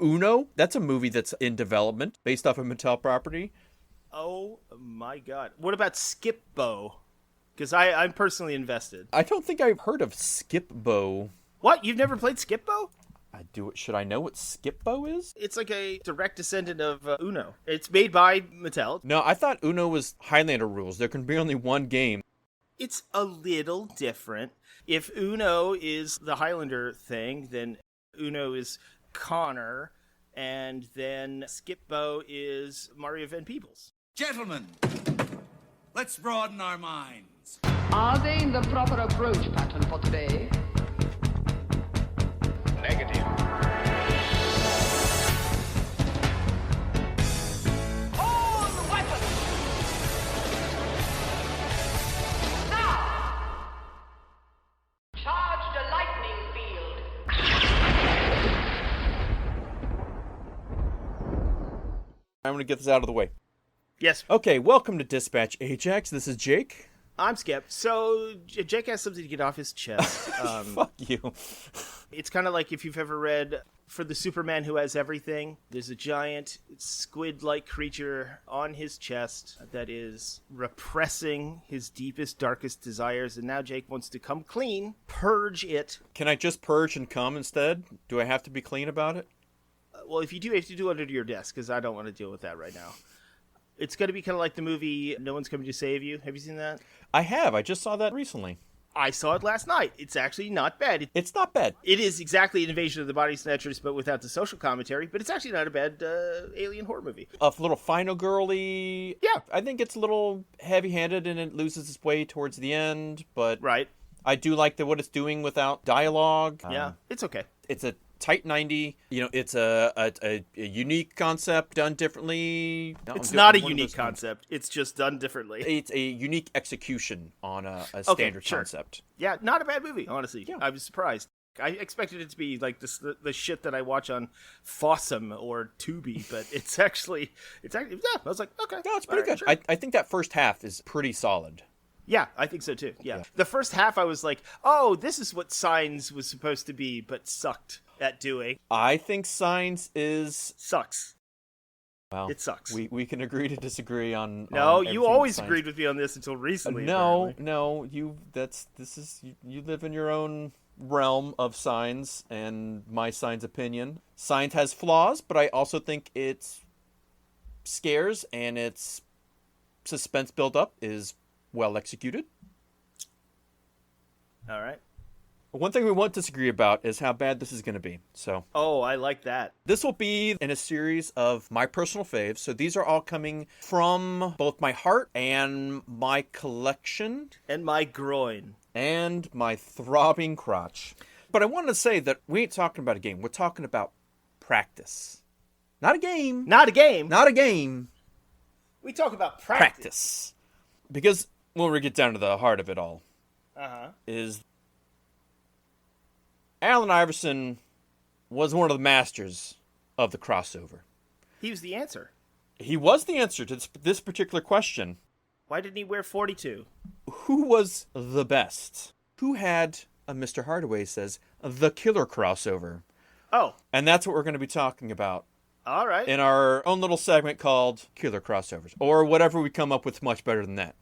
Uno, that's a movie that's in development based off a Mattel property. Oh my god. What about Skip-Bo? Because I'm personally invested. I don't think I've heard of Skip-Bo. What? You've never played Skip-Bo? Should I know what Skip-Bo is? It's like a direct descendant of Uno. It's made by Mattel. No, I thought Uno was Highlander rules. There can be only one game. It's a little different. If Uno is the Highlander thing, then Uno is Connor, and then Skip-Bo is Mario Van Peebles. Gentlemen, let's broaden our minds. Are they in the proper approach pattern for today? Negative. All weapons! Now! Charge the lightning field. I'm going to get this out of the way. Yes. Okay, welcome to Dispatch Ajax. This is Jake. I'm Skip. So Jake has something to get off his chest. Fuck you. It's kind of like if you've ever read For the Superman Who Has Everything, there's a giant squid-like creature on his chest that is repressing his deepest, darkest desires, and now Jake wants to come clean, purge it. Can I just purge and come instead? Do I have to be clean about it? Well, if you do, you have to do it under your desk, because I don't want to deal with that right now. It's going to be kind of like the movie No One's Coming to Save You. Have you seen that? I have. I just saw that recently. I saw it last night. It's actually not bad. It's not bad. It is exactly an Invasion of the Body Snatchers, but without the social commentary. But it's actually not a bad alien horror movie. A little final girly. Yeah. I think it's a little heavy-handed and it loses its way towards the end, but Right. I do like what it's doing without dialogue. Yeah, it's okay. It's a tight 90. It's a unique concept done differently. No, It's not a unique concept. It's just done differently. It's a unique execution on a standard sure. concept. Yeah, not a bad movie, honestly. Yeah. I was surprised. I expected it to be like the shit that I watch on Fossum or Tubi, but it's actually yeah. I was like, okay, No, it's pretty good. Sure. I think that first half is pretty solid. Yeah, I think so too. Yeah. The first half, I was like, oh, this is what Signs was supposed to be, but sucked at doing. I think Signs is... Sucks. Well, It sucks. We can agree to disagree on... No, on you everything always Signs. agreed with me on this until recently. No, apparently. no, you live in your own realm of Signs and my Signs opinion. Signs has flaws, but I also think its scares and its suspense build-up is well executed. All right. One thing we won't disagree about is how bad this is going to be. So Oh, I like that. this will be in a series of my personal faves. So these are all coming from both my heart and my collection And my groin. and my throbbing crotch. But I wanted to say that we ain't talking about a game. We're talking about practice. Not a game. Not a game. Not a game. We talk about practice. Practice. Because when we get down to the heart of it all, Uh-huh. is Allen Iverson was one of the masters of the crossover. He was the answer. He was the answer to this particular question. Why didn't he wear 42? Who was the best? Who had, Mr. Hardaway says, the killer crossover? Oh, And that's what we're going to be talking about all right. in our own little segment called Killer Crossovers. Or whatever we come up with much better than that.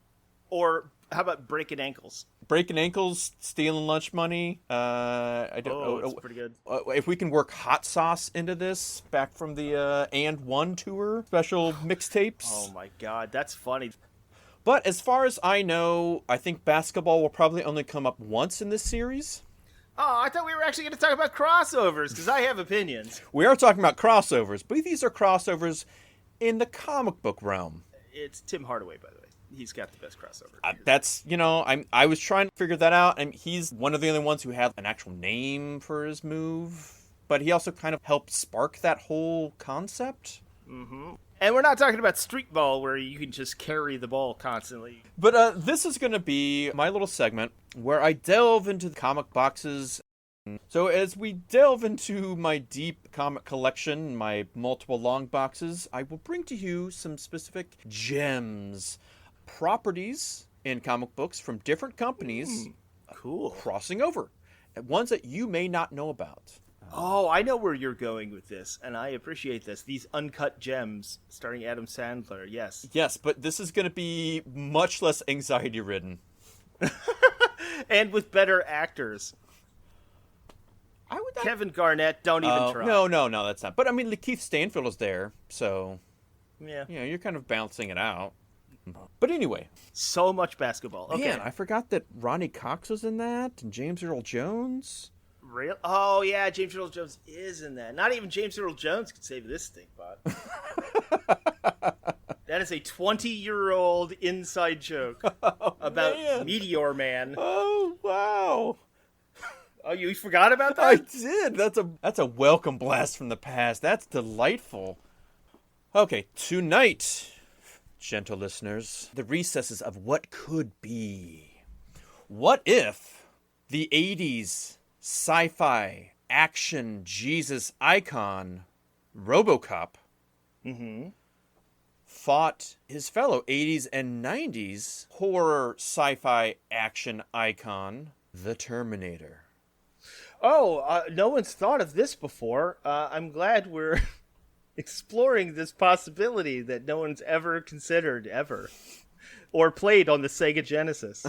Or how about breaking ankles? Breaking ankles, stealing lunch money. I don't Oh, know. it's pretty good. If we can work hot sauce into this, back from the And One tour, special mixtapes. Oh my god, that's funny. But as far as I know, I think basketball will probably only come up once in this series. Oh, I thought we were actually going to talk about crossovers, because I have opinions. We are talking about crossovers, but these are crossovers in the comic book realm. It's Tim Hardaway, by the way. He's got the best crossover. That's, I was trying to figure that out, and he's one of the only ones who had an actual name for his move, but he also kind of helped spark that whole concept. And we're not talking about street ball, where you can just carry the ball constantly. But this is going to be my little segment where I delve into the comic boxes. So as we delve into my deep comic collection, my multiple long boxes, I will bring to you some specific gems, properties in comic books from different companies Cool. crossing over, ones that you may not know about. Oh, I know where you're going with this, and I appreciate this. These uncut gems starring Adam Sandler, yes. Yes, but this is going to be much less anxiety-ridden. And with better actors. Kevin Garnett, don't even try. No, that's not. But I mean, Lakeith Stanfield is there, so Yeah. you're kind of balancing it out. But anyway, So much basketball. Okay. man, I forgot that Ronnie Cox was in that, and James Earl Jones. Real? Oh, yeah, James Earl Jones is in that. Not even James Earl Jones could save this stink pot. That is a 20-year-old inside joke about Meteor Man. Oh wow! Oh, you forgot about that? I did. That's a welcome blast from the past. That's delightful. Okay, tonight, gentle listeners, the recesses of what could be. What if the 80s sci-fi action Jesus icon RoboCop fought his fellow 80s and 90s horror sci-fi action icon, the Terminator? Oh, no one's thought of this before. I'm glad we're exploring this possibility that no one's ever considered, ever. Or played on the Sega Genesis.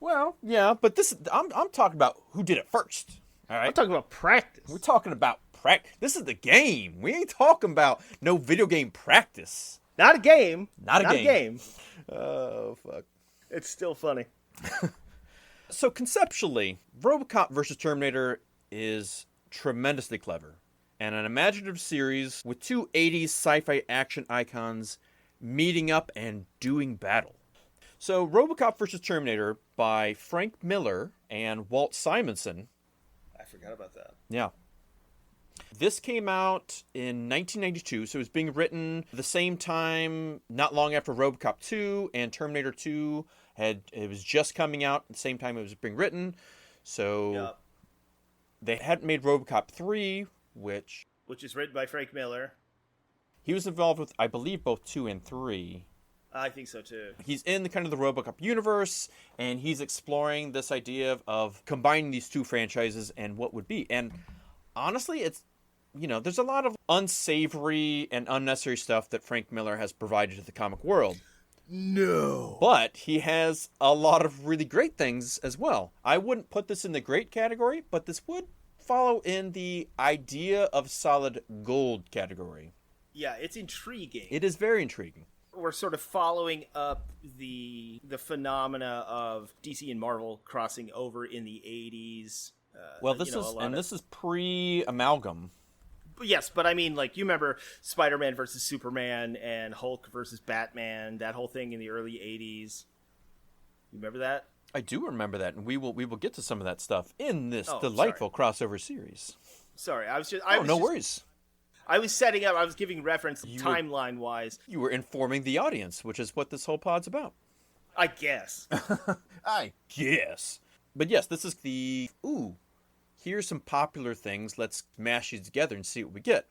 Well, yeah, but I'm talking about who did it first. All right, I'm talking about practice. we're talking about practice. This is the game. We ain't talking about no video game practice. Not a game. Not a game. Oh, fuck. It's still funny. So conceptually, RoboCop versus Terminator is tremendously clever, and an imaginative series with two 80s sci-fi action icons meeting up and doing battle. So RoboCop versus Terminator by Frank Miller and Walt Simonson. I forgot about that. Yeah. This came out in 1992, so it was being written the same time, not long after RoboCop 2, and Terminator 2 it was just coming out at the same time it was being written. So they hadn't made RoboCop 3, which is written by Frank Miller. he was involved with, I believe, both 2 and 3. I think so too. He's in the kind of the RoboCop universe, and he's exploring this idea of combining these two franchises and what would be. And honestly, it's, there's a lot of unsavory and unnecessary stuff that Frank Miller has provided to the comic world. No. But he has a lot of really great things as well. I wouldn't put this in the great category, but this would follow in the idea of solid gold category. Yeah, it's intriguing. It is very intriguing. We're sort of following up the phenomena of DC and Marvel crossing over in the 80s. Well, this is pre-amalgam. Yes, but I mean, like, you remember Spider-Man versus Superman and Hulk versus Batman, that whole thing in the early 80s. You remember that? I do remember that, and we will get to some of that stuff in this delightful crossover series. Sorry, no worries. I was setting up, I was giving reference timeline-wise. You were informing the audience, which is what this whole pod's about. I guess. I guess. But yes, this is here's some popular things. Let's mash these together and see what we get.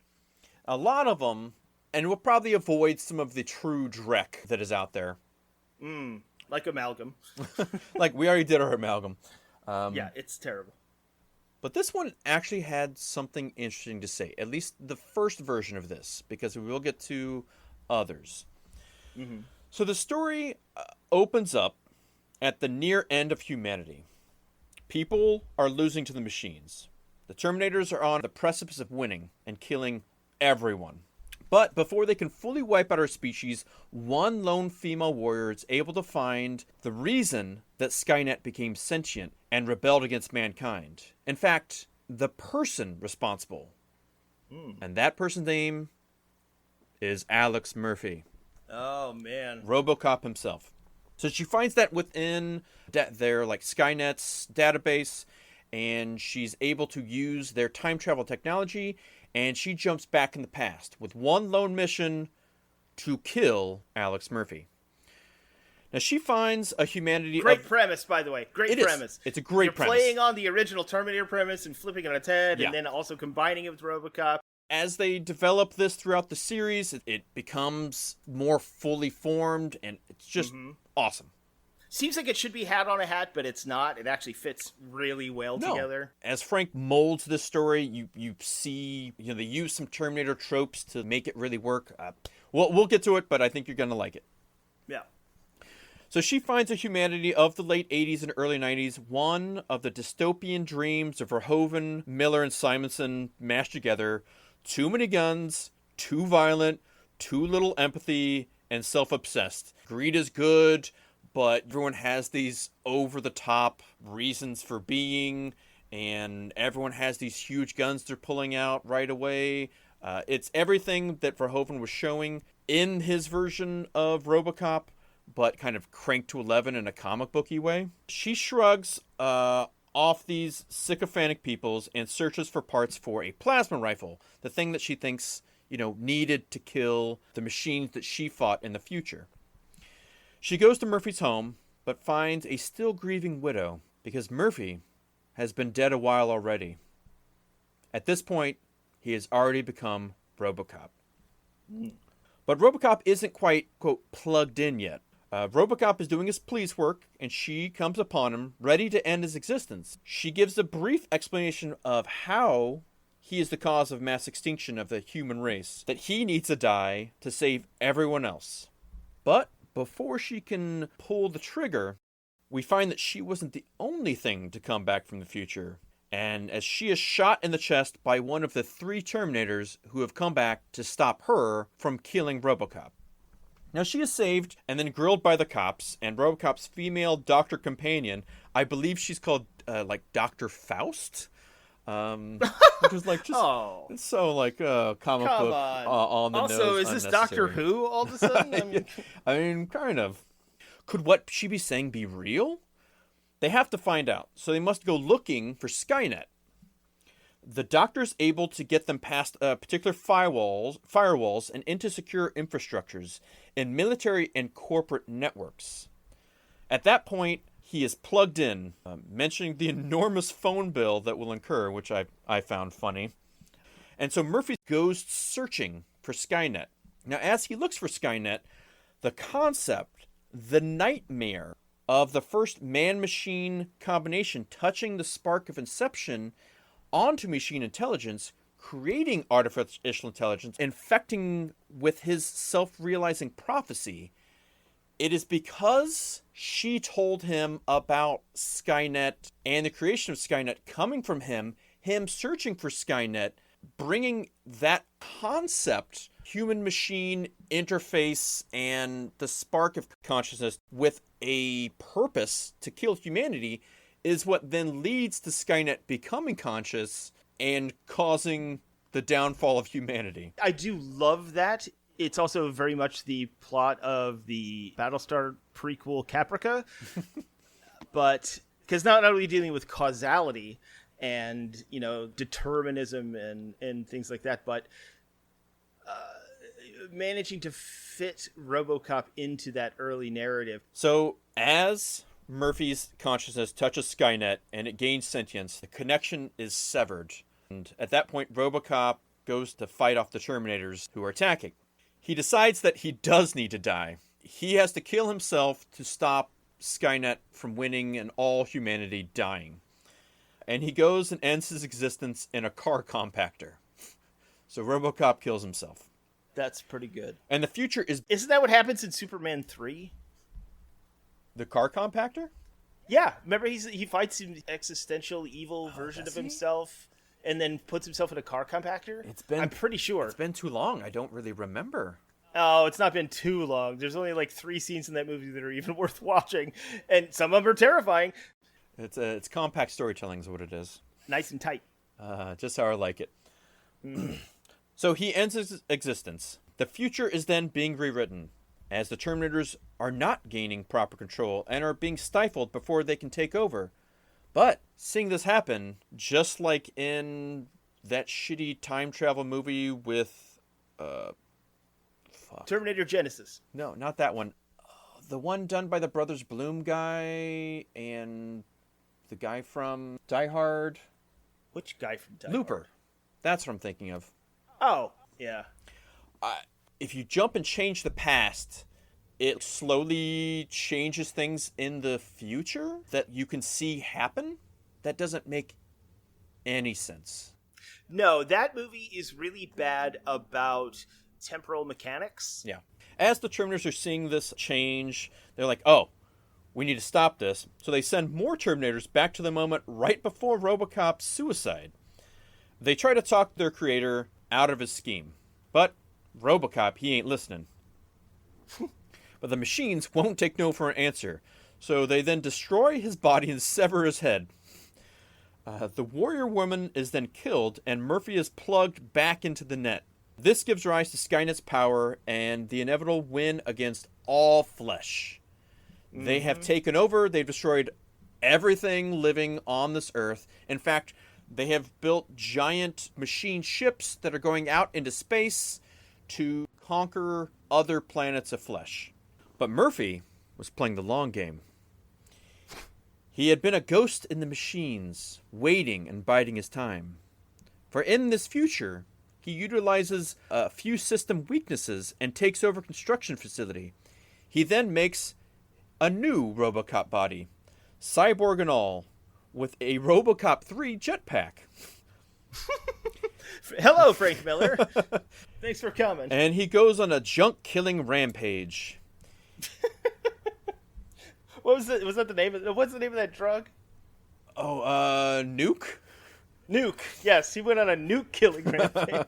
A lot of them, and we'll probably avoid some of the true dreck that is out there. Like amalgam. Like, we already did our amalgam. Yeah, it's terrible. But this one actually had something interesting to say, at least the first version of this, because we will get to others. Mm-hmm. So the story opens up at the near end of humanity. People are losing to the machines. The Terminators are on the precipice of winning and killing everyone. But before they can fully wipe out our species, one lone female warrior is able to find the reason that Skynet became sentient and rebelled against mankind. In fact, the person responsible. And that person's name is Alex Murphy. Oh, man. RoboCop himself. So she finds that within their Skynet's database, and she's able to use their time travel technology, and she jumps back in the past with one lone mission to kill Alex Murphy. Now she finds a humanity. Great premise, by the way. Great premise. It's a great premise. You're playing on the original Terminator premise and flipping it on its head, and then also combining it with RoboCop. As they develop this throughout the series, it becomes more fully formed, and it's just awesome. Seems like it should be hat on a hat, but it's not. It actually fits really well together. As Frank molds this story, you see, they use some Terminator tropes to make it really work. We'll get to it, but I think you're going to like it. Yeah. So she finds a humanity of the late 80s and early 90s, one of the dystopian dreams of Verhoeven, Miller, and Simonson mashed together. Too many guns, too violent, too little empathy, and self-obsessed. Greed is good, but everyone has these over-the-top reasons for being, and everyone has these huge guns they're pulling out right away. It's everything that Verhoeven was showing in his version of RoboCop, but kind of cranked to 11 in a comic booky way. She shrugs off these sycophantic peoples and searches for parts for a plasma rifle, the thing that she thinks, needed to kill the machines that she fought in the future. She goes to Murphy's home, but finds a still grieving widow, because Murphy has been dead a while already. At this point, he has already become RoboCop. But RoboCop isn't quite, quote, plugged in yet. RoboCop is doing his police work, and she comes upon him, ready to end his existence. She gives a brief explanation of how he is the cause of mass extinction of the human race, that he needs to die to save everyone else. But before she can pull the trigger, we find that she wasn't the only thing to come back from the future. And as she is shot in the chest by one of the 3 Terminators who have come back to stop her from killing RoboCop. Now she is saved and then grilled by the cops, and RoboCop's female doctor companion, I believe she's called Dr. Faust? Which is like just it's so like comic book on the nose. Also, is this Doctor Who all of a sudden? I mean, kind of. Could what she be saying be real? They have to find out, so they must go looking for Skynet. The doctor's able to get them past particular firewalls and into secure infrastructures in military and corporate networks. At that point, he is plugged in, mentioning the enormous phone bill that will incur, which I found funny. And so Murphy goes searching for Skynet. Now, as he looks for Skynet, the concept, the nightmare of the first man-machine combination touching the spark of inception onto machine intelligence, creating artificial intelligence, infecting with his self-realizing prophecy. It is because she told him about Skynet and the creation of Skynet coming from him searching for Skynet, bringing that concept, human-machine interface, and the spark of consciousness with a purpose to kill humanity is what then leads to Skynet becoming conscious and causing the downfall of humanity. I do love that. It's also very much the plot of the Battlestar prequel Caprica. But because not only dealing with causality and, determinism and things like that, but managing to fit RoboCop into that early narrative. So as Murphy's consciousness touches Skynet and it gains sentience, the connection is severed. And at that point, RoboCop goes to fight off the Terminators who are attacking. He decides that he does need to die. He has to kill himself to stop Skynet from winning and all humanity dying. And he goes and ends his existence in a car compactor. So RoboCop kills himself. That's pretty good. And the future is... Isn't that what happens in Superman 3? The car compactor? Yeah. Remember he fights an existential evil version of himself and then puts himself in a car compactor? I'm pretty sure. It's been too long. I don't really remember. Oh, it's not been too long. There's only like 3 scenes in that movie that are even worth watching, and some of them are terrifying. It's compact storytelling is what it is. Nice and tight. Just how I like it. So he ends his existence. The future is then being rewritten, as the Terminators are not gaining proper control and are being stifled before they can take over. But seeing this happen, just like in that shitty time travel movie with... Terminator Genesis. No, not that one. The one done by the Brothers Bloom guy and the guy from Die Hard. Which guy from Die Looper. Hard? That's what I'm thinking of. Oh, yeah. If you jump and change the past, it slowly changes things in the future that you can see happen. That doesn't make any sense. No, that movie is really bad about temporal mechanics. Yeah. As the Terminators are seeing this change, they're like, oh, we need to stop this. So they send more Terminators back to the moment right before RoboCop's suicide. They try to talk their creator out of his scheme. But RoboCop, he ain't listening. But the machines won't take no for an answer. So they then destroy his body and sever his head. The warrior woman is then killed, and Murphy is plugged back into the net. This gives rise to Skynet's power and the inevitable win against all flesh. Mm-hmm. They have taken over. They've destroyed everything living on this Earth. In fact, they have built giant machine ships that are going out into space to conquer other planets of flesh. But Murphy was playing the long game. He had been a ghost in the machines, waiting and biding his time. For in this future, he utilizes a few system weaknesses and takes over construction facility. He then makes a new RoboCop body, cyborg and all, with a RoboCop 3 jetpack. Hello, Frank Miller. Thanks for coming. And he goes on a junk-killing rampage. What was it? Was that the name of? What's the name of that drug? Oh, Nuke? Nuke. Yes, he went on a nuke-killing rampage.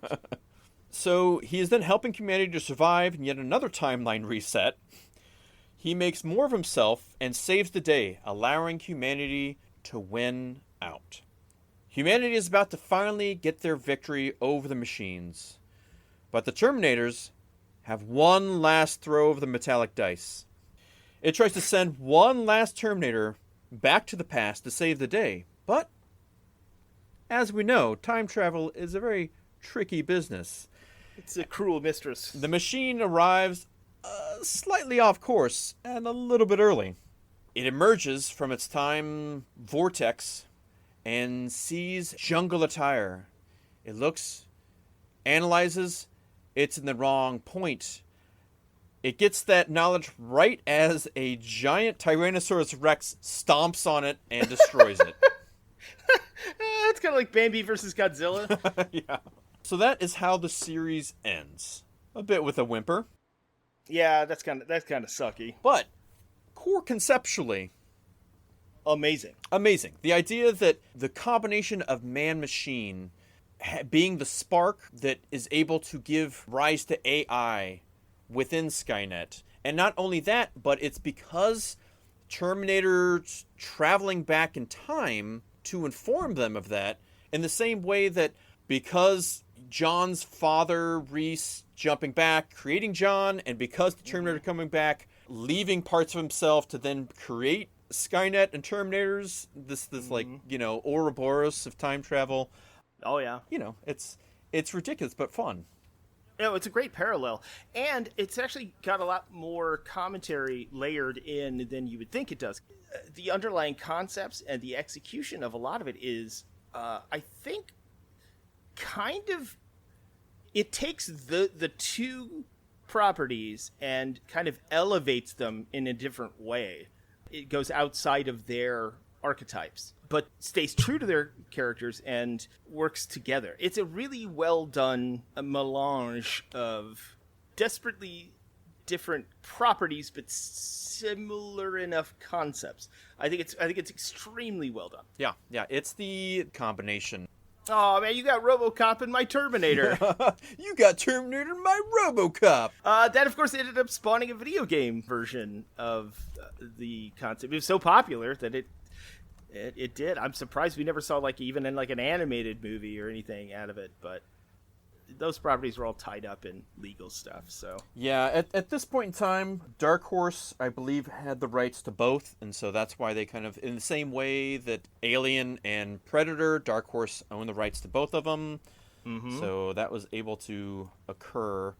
So he is then helping humanity to survive in yet another timeline reset. He makes more of himself and saves the day, allowing humanity to win out. Humanity is about to finally get their victory over the machines. But the Terminators have one last throw of the metallic dice. It tries to send one last Terminator back to the past to save the day. But, as we know, time travel is a very tricky business. It's a cruel mistress. The machine arrives slightly off course and a little bit early. It emerges from its time vortex and sees jungle attire. It looks, analyzes, it's in the wrong point. It gets that knowledge right as a giant Tyrannosaurus Rex stomps on it and destroys it. It's kind of like Bambi versus Godzilla. Yeah. So that is how the series ends. A bit with a whimper. Yeah, that's kind of sucky. But core conceptually, amazing. Amazing. The idea that the combination of man-machine being the spark that is able to give rise to AI within Skynet. And not only that, but it's because Terminator's traveling back in time to inform them of that, in the same way that because John's father, Reese, jumping back, creating John, and because the Terminator coming back, leaving parts of himself to then create Skynet and Terminators, this like, Ouroboros of time travel. Oh, yeah. It's ridiculous, but fun. No, it's a great parallel. And it's actually got a lot more commentary layered in than you would think it does. The underlying concepts and the execution of a lot of it is, I think, kind of... It takes the two properties and kind of elevates them in a different way. It goes outside of their archetypes, but stays true to their characters and works together. It's a really well done melange of desperately different properties, but similar enough concepts. I think it's extremely well done. Yeah, it's the combination. Oh man, you got RoboCop and my Terminator. You got Terminator and my RoboCop. That, of course, ended up spawning a video game version of the concept. It was so popular that it did. I'm surprised we never saw even in an animated movie or anything out of it. But those properties were all tied up in legal stuff. So yeah, at this point in time, Dark Horse, I believe, had the rights to both, and so that's why they kind of, in the same way that Alien and Predator, Dark Horse owned the rights to both of them. Mm-hmm. So that was able to occur.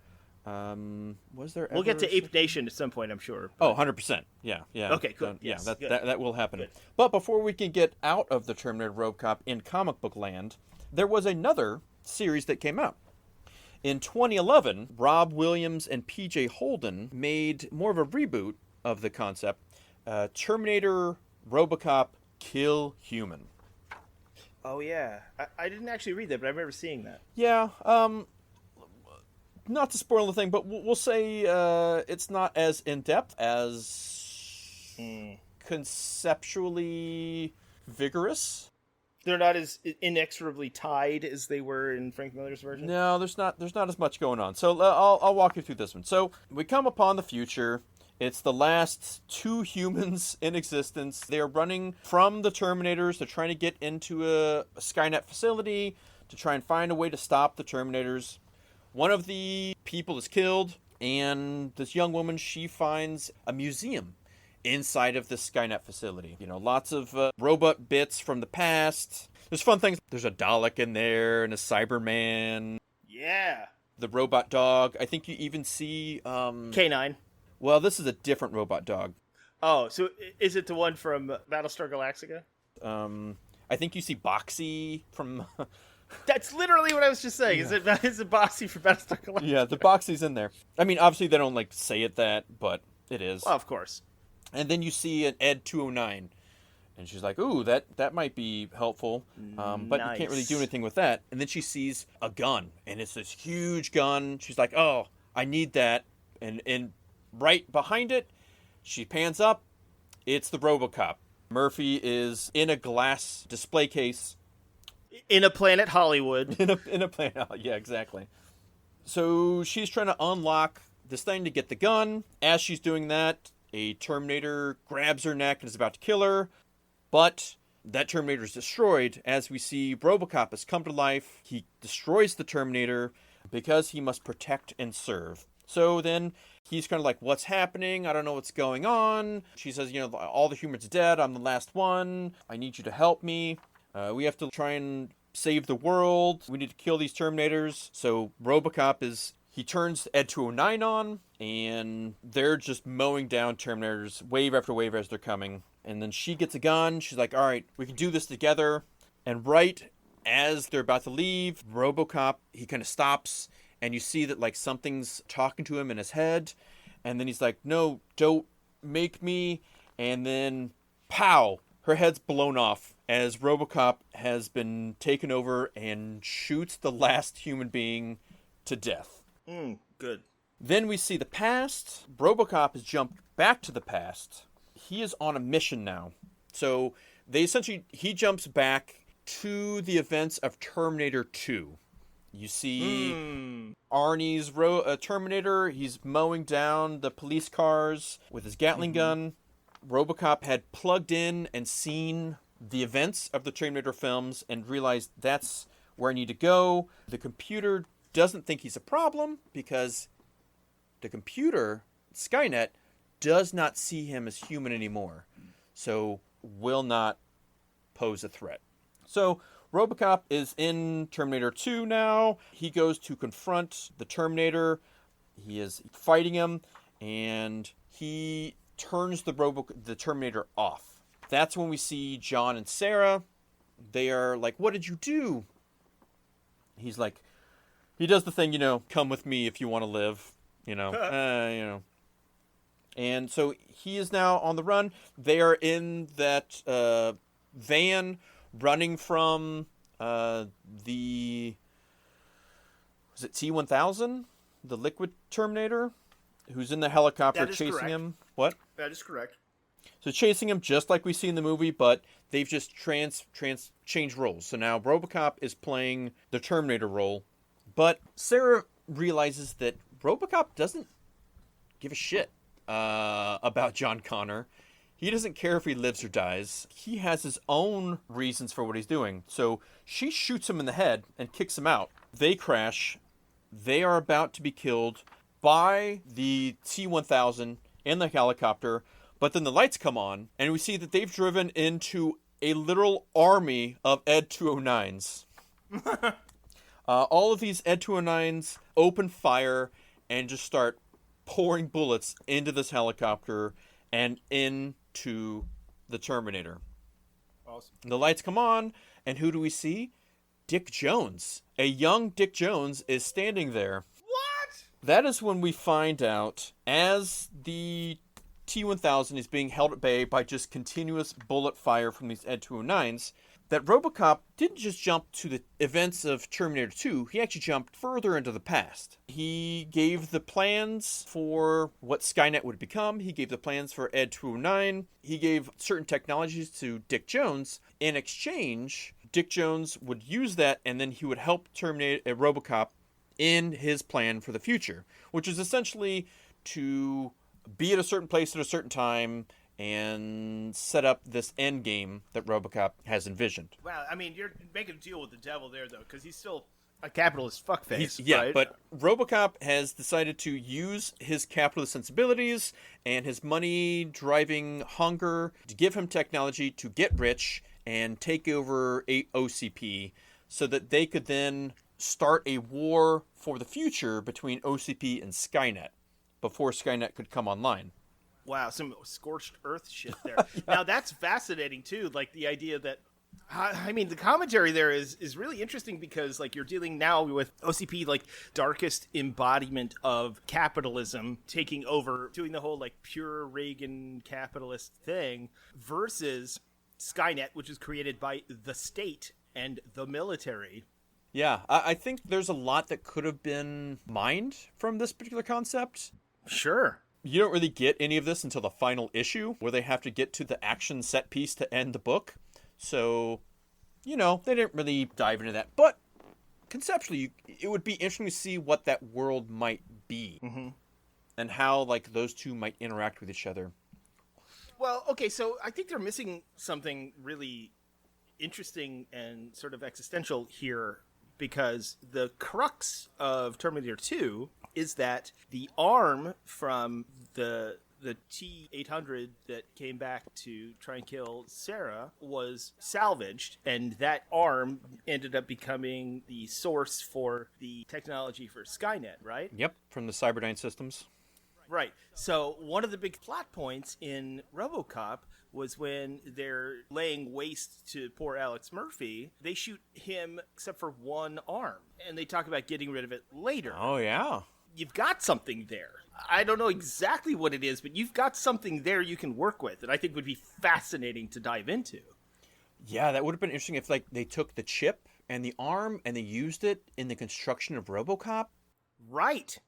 Was there? We'll get to Ape Nation at some point, I'm sure. But... Oh, 100%. Yeah. Okay, good. Yes, yeah, good. That will happen. Good. But before we can get out of the Terminator RoboCop in comic book land, there was another series that came out. In 2011, Rob Williams and PJ Holden made more of a reboot of the concept, Terminator, RoboCop, Kill Human. Oh, yeah. I didn't actually read that, but I remember seeing that. Yeah, not to spoil the thing, but we'll say it's not as in-depth, as conceptually vigorous. They're not as inexorably tied as they were in Frank Miller's version? No, there's not as much going on. So I'll walk you through this one. So we come upon the future. It's the last 2 humans in existence. They are running from the Terminators. They're trying to get into a Skynet facility to try and find a way to stop the Terminators. One of the people is killed, and this young woman, she finds a museum inside of the Skynet facility. You know, lots of robot bits from the past. There's fun things. There's a Dalek in there and a Cyberman. Yeah. The robot dog. I think you even see... K9. Well, this is a different robot dog. Oh, so is it the one from Battlestar Galactica? I think you see Boxy from... That's literally what I was just saying. Yeah. Is it Boxy from Battlestar Galactica? Yeah, the Boxy's in there. I mean, obviously they don't, like, say it that, but it is. Well, of course. And then you see an Ed 209. And she's like, ooh, that might be helpful. But nice. You can't really do anything with that. And then she sees a gun. And it's this huge gun. She's like, oh, I need that. And right behind it, she pans up. It's the RoboCop. Murphy is in a glass display case. In a Planet Hollywood. in a planet, yeah, exactly. So she's trying to unlock this thing to get the gun. As she's doing that, a Terminator grabs her neck and is about to kill her. But that Terminator is destroyed. As we see, RoboCop has come to life. He destroys the Terminator because he must protect and serve. So then he's kind of like, what's happening? I don't know what's going on. She says, you know, all the humans are dead. I'm the last one. I need you to help me. We have to try and save the world. We need to kill these Terminators. So RoboCop he turns Ed 209 on, and they're just mowing down Terminators wave after wave as they're coming. And then she gets a gun. She's like, all right, we can do this together. And right as they're about to leave, RoboCop, he kind of stops, and you see that, like, something's talking to him in his head. And then he's like, no, don't make me. And then, pow, her head's blown off as RoboCop has been taken over and shoots the last human being to death. Good. Then we see the past. RoboCop has jumped back to the past. He is on a mission now. So he jumps back to the events of Terminator 2. You see Arnie's Terminator. He's mowing down the police cars with his Gatling gun. RoboCop had plugged in and seen the events of the Terminator films and realized that's where I need to go. The computer doesn't think he's a problem because the computer, Skynet, does not see him as human anymore. So will not pose a threat. So RoboCop is in Terminator 2 now. He goes to confront the Terminator. He is fighting him, and he turns the Terminator off. That's when we see John and Sarah. They are like, what did you do? He's like, he does the thing, you know, come with me if you want to live, you know, you know. And so he is now on the run. They are in that van running from was it T-1000? The liquid Terminator? Who's in the helicopter chasing him. What? That is correct. So chasing him just like we see in the movie, but they've just changed roles. So now RoboCop is playing the Terminator role. But Sarah realizes that RoboCop doesn't give a shit about John Connor. He doesn't care if he lives or dies. He has his own reasons for what he's doing. So she shoots him in the head and kicks him out. They crash. They are about to be killed by the T-1000 in the helicopter. But then the lights come on, and we see that they've driven into a literal army of Ed 209s. All of these Ed 209s open fire and just start pouring bullets into this helicopter and into the Terminator. Awesome. The lights come on, and who do we see? Dick Jones. A young Dick Jones is standing there. What? That is when we find out, as the T-1000 is being held at bay by just continuous bullet fire from these Ed 209s, that RoboCop didn't just jump to the events of Terminator 2, he actually jumped further into the past. He gave the plans for what Skynet would become, he gave the plans for Ed 209, he gave certain technologies to Dick Jones. In exchange, Dick Jones would use that, and then he would help terminate RoboCop in his plan for the future, which is essentially to be at a certain place at a certain time and set up this end game that RoboCop has envisioned. Wow, I mean, you're making a deal with the devil there, though, because he's still a capitalist fuckface. Yeah, right? but RoboCop has decided to use his capitalist sensibilities and his money-driving hunger to give him technology to get rich and take over OCP so that they could then start a war for the future between OCP and Skynet before Skynet could come online. Wow, some scorched earth shit there. Now, that's fascinating, too, like the idea that, I mean, the commentary there is really interesting because, like, you're dealing now with OCP, like, darkest embodiment of capitalism taking over, doing the whole, like, pure Reagan capitalist thing, versus Skynet, which is created by the state and the military. Yeah, I think there's a lot that could have been mined from this particular concept. Sure. You don't really get any of this until the final issue, where they have to get to the action set piece to end the book. So, you know, they didn't really dive into that. But conceptually, it would be interesting to see what that world might be. Mm-hmm. And how, like, those two might interact with each other. Well, okay, so I think they're missing something really interesting and sort of existential here, because the crux of Terminator 2 is that the arm from the T-800 that came back to try and kill Sarah was salvaged, and that arm ended up becoming the source for the technology for Skynet, right? Yep, from the Cyberdyne systems. Right. So one of the big plot points in RoboCop was when they're laying waste to poor Alex Murphy, they shoot him except for one arm, and they talk about getting rid of it later. Oh, yeah. You've got something there. I don't know exactly what it is, but you've got something there you can work with, and I think would be fascinating to dive into. Yeah, that would have been interesting if, like, they took the chip and the arm and they used it in the construction of RoboCop. Right.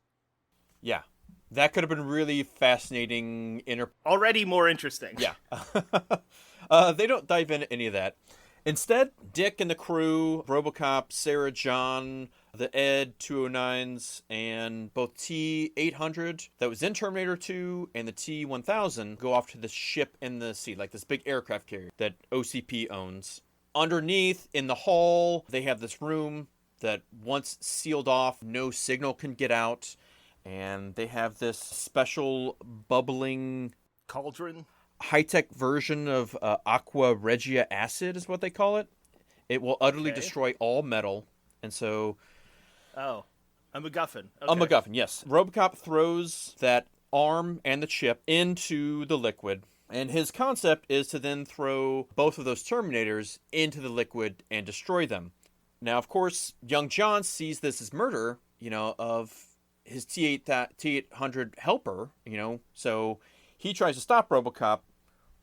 Yeah. That could have been really fascinating. Already more interesting. Yeah. They don't dive into any of that. Instead, Dick and the crew, RoboCop, Sarah, John, the Ed 209s, and both T-800 that was in Terminator 2 and the T-1000 go off to the ship in the sea, like this big aircraft carrier that OCP owns. Underneath, in the hull, they have this room that once sealed off, no signal can get out. And they have this special bubbling cauldron, high-tech version of aqua regia acid is what they call it. It will utterly destroy all metal. And so... Oh, a MacGuffin. Okay. A MacGuffin, yes. RoboCop throws that arm and the chip into the liquid. And his concept is to then throw both of those Terminators into the liquid and destroy them. Now, of course, young John sees this as murder, you know, of his T-800 helper, you know, so he tries to stop RoboCop.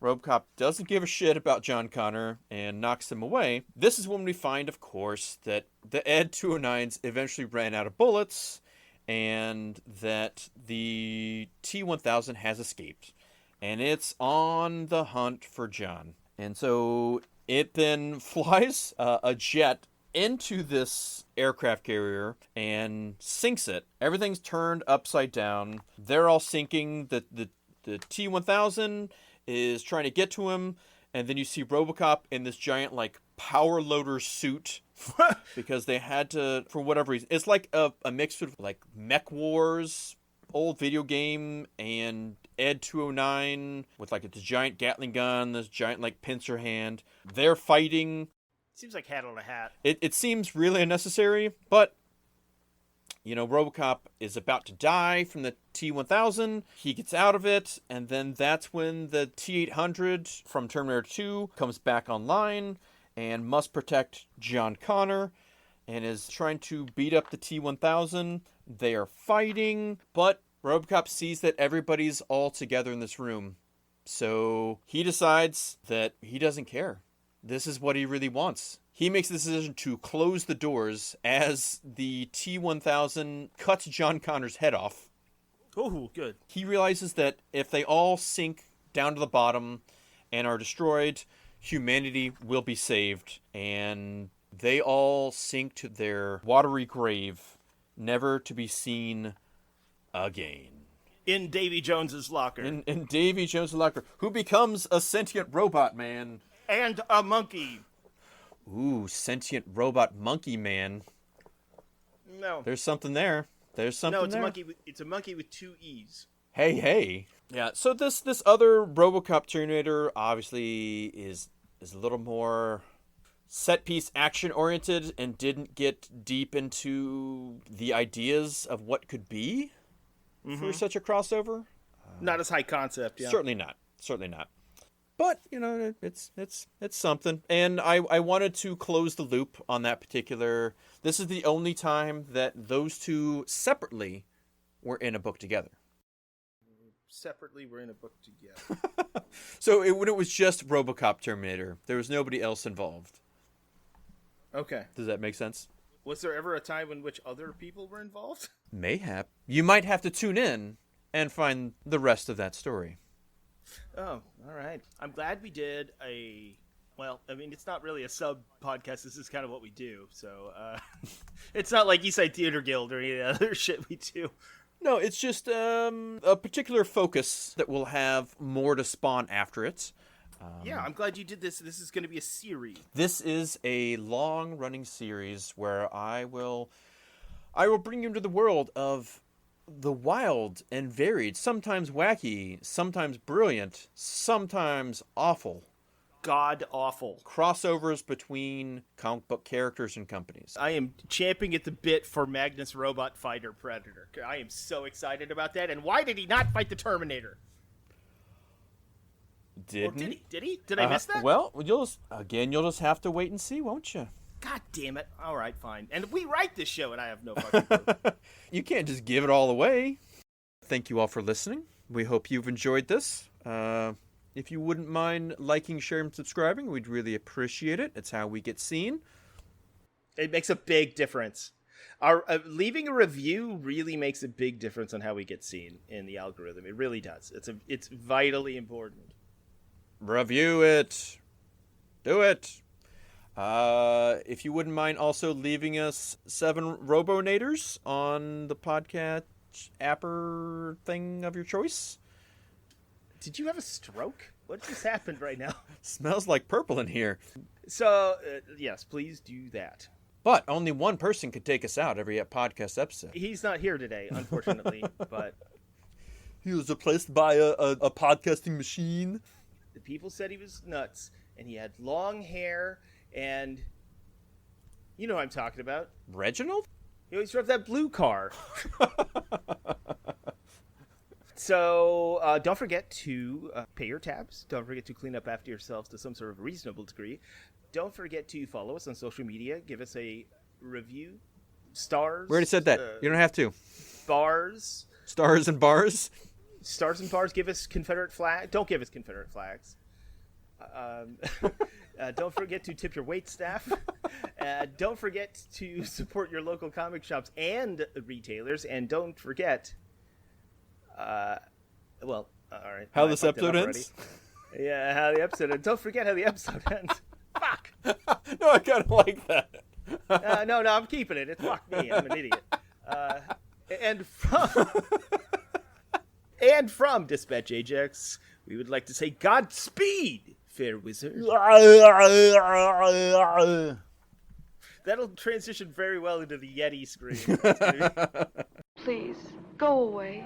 RoboCop doesn't give a shit about John Connor and knocks him away. This is when we find, of course, that the Ed 209s eventually ran out of bullets and that the T-1000 has escaped. And it's on the hunt for John. And so it then flies a jet into this aircraft carrier and sinks it. Everything's turned upside down. They're all sinking. The T-1000 is trying to get to him, and then you see RoboCop in this giant, like, power loader suit because they had to, for whatever reason. It's like a mix of, like, Mech Wars, old video game, and Ed 209 with, like, this giant Gatling gun, this giant, like, pincer hand. They're fighting. Seems like hat on a hat. It seems really unnecessary, but, you know, RoboCop is about to die from the T-1000. He gets out of it, and then that's when the T-800 from Terminator 2 comes back online, and must protect John Connor and is trying to beat up the T-1000. They are fighting, but RoboCop sees that everybody's all together in this room. So he decides that he doesn't care. This is what he really wants. He makes the decision to close the doors as the T-1000 cuts John Connor's head off. Oh, good. He realizes that if they all sink down to the bottom and are destroyed, humanity will be saved. And they all sink to their watery grave, never to be seen again. In Davy Jones's locker. In Davy Jones's locker, who becomes a sentient robot man. And a monkey. Ooh, sentient robot monkey man. No. There's something there. There's something No, it's there. a monkey. It's a monkey with 2 E's. Hey. Yeah, so this other RoboCop Terminator obviously is a little more set-piece action-oriented and didn't get deep into the ideas of what could be for such a crossover. Not as high concept, yeah. Certainly not. But, it's something. And I wanted to close the loop on that particular... This is the only time that those two separately were in a book together. Separately, we're in a book together. So when it was just RoboCop Terminator, there was nobody else involved. Okay. Does that make sense? Was there ever a time in which other people were involved? Mayhap. You might have to tune in and find the rest of that story. Oh, all right. I'm glad we did a... Well, I mean, it's not really a sub-podcast. This is kind of what we do. So, it's not like East Side Theater Guild or any of the other shit we do. No, it's just a particular focus that will have more to spawn after it. Yeah, I'm glad you did this. This is going to be a series. This is a long-running series where I will bring you into the world of the wild and varied, sometimes wacky, sometimes brilliant, sometimes awful. God awful. Crossovers between comic book characters and companies. I am champing at the bit for Magnus Robot Fighter Predator. I am so excited about that. And why did he not fight the Terminator? Didn't? Or did he? Did I miss that? Well, you'll just have to wait and see, won't you? God damn it. All right, fine. And we write this show, and I have no fucking clue. You can't just give it all away. Thank you all for listening. We hope you've enjoyed this. If you wouldn't mind liking, sharing, and subscribing, we'd really appreciate it. It's how we get seen. It makes a big difference. Our leaving a review really makes a big difference on how we get seen in the algorithm. It really does. It's vitally important. Review it. Do it. If you wouldn't mind also leaving us 7 Robonators on the podcast apper thing of your choice. Did you have a stroke? What just happened right now? Smells like purple in here. So, yes, please do that. But only one person could take us out every podcast episode. He's not here today, unfortunately, but... He was replaced by a podcasting machine. The people said he was nuts, and he had long hair, and... You know what I'm talking about. Reginald? He always drove that blue car. So, don't forget to pay your tabs. Don't forget to clean up after yourselves to some sort of reasonable degree. Don't forget to follow us on social media. Give us a review. Stars. We already said that. You don't have to. Bars. Stars and bars. Stars and bars. Give us Confederate flag. Don't give us Confederate flags. Don't forget to tip your wait staff. Don't forget to support your local comic shops and retailers. And don't forget... all right. How this episode ends? Yeah, how the episode ends. Don't forget how the episode ends. Fuck! No, I kind of like that. No, I'm keeping it. It's fuck me. I'm an idiot. And from Dispatch Ajax, we would like to say Godspeed, fair wizard. That'll transition very well into the Yeti scream. Please, go away.